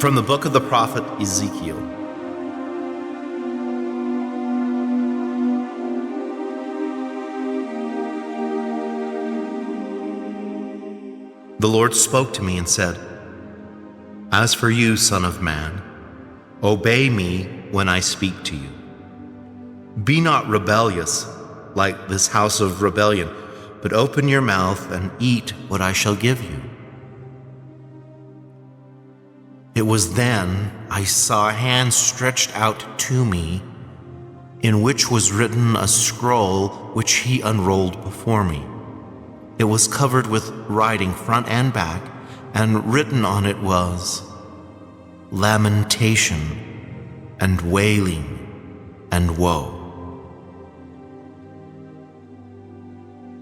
From the book of the prophet Ezekiel. The Lord spoke to me and said, "As for you, son of man, obey me when I speak to you. Be not rebellious like this house of rebellion, but open your mouth and eat what I shall give you." It was then I saw a hand stretched out to me, in which was written a scroll which he unrolled before me. It was covered with writing front and back, and written on it was lamentation and wailing and woe.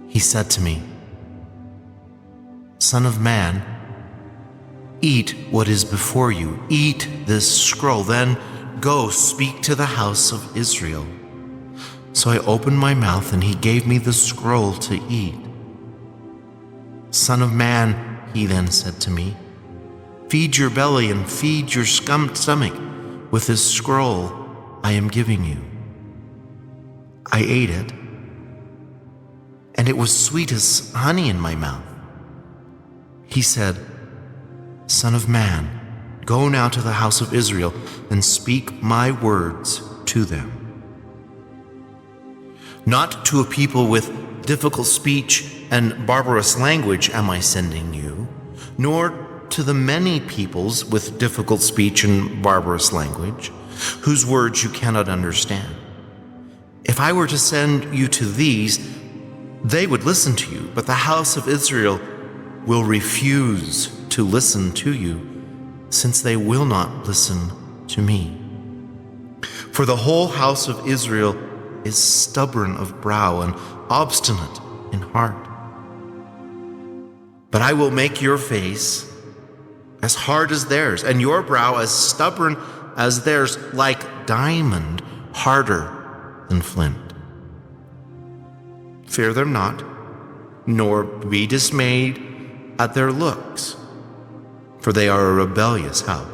He said to me, "Son of man, eat what is before you. Eat this scroll, then go speak to the house of Israel." So I opened my mouth, and he gave me the scroll to eat. "Son of man," he then said to me, "feed your belly and feed your stomach with this scroll I am giving you." I ate it, and it was sweet as honey in my mouth. He said, "Son of man, go now to the house of Israel and speak my words to them. Not to a people with difficult speech and barbarous language am I sending you, nor to the many peoples with difficult speech and barbarous language, whose words you cannot understand. If I were to send you to these, they would listen to you, but the house of Israel will refuse to listen to you, since they will not listen to me. For the whole house of Israel is stubborn of brow and obstinate in heart. But I will make your face as hard as theirs, and your brow as stubborn as theirs, like diamond, harder than flint. Fear them not, nor be dismayed at their looks, for they are a rebellious house."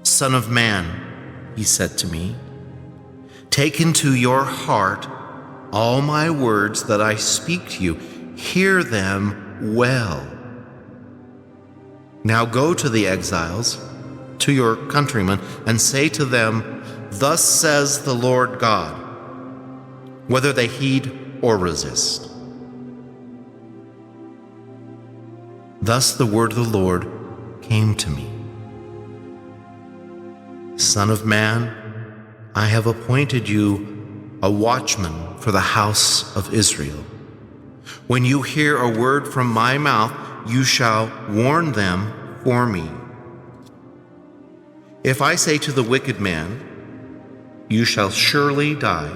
"Son of man," he said to me, "take into your heart all my words that I speak to you. Hear them well. Now go to the exiles, to your countrymen, and say to them, 'Thus says the Lord God,' whether they heed or resist." Thus the word of the Lord came to me. "Son of man, I have appointed you a watchman for the house of Israel. When you hear a word from my mouth, you shall warn them for me. If I say to the wicked man, 'You shall surely die,'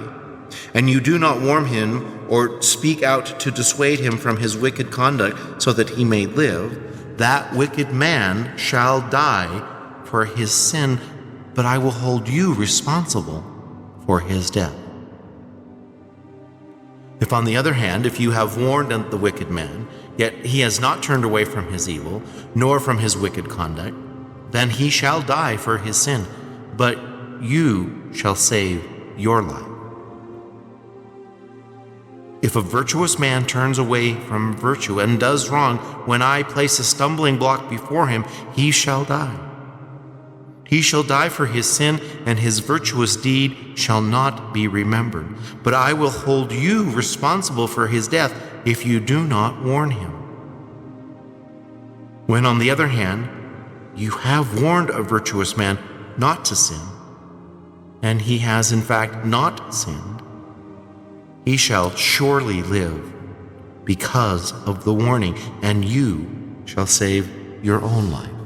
and you do not warn him or speak out to dissuade him from his wicked conduct so that he may live, that wicked man shall die for his sin, but I will hold you responsible for his death. If on the other hand, if you have warned the wicked man, yet he has not turned away from his evil, nor from his wicked conduct, then he shall die for his sin, but you shall save your life. If a virtuous man turns away from virtue and does wrong, when I place a stumbling block before him, he shall die. He shall die for his sin, and his virtuous deed shall not be remembered. But I will hold you responsible for his death if you do not warn him. When, on the other hand, you have warned a virtuous man not to sin, and he has in fact not sinned, he shall surely live because of the warning, and you shall save your own life.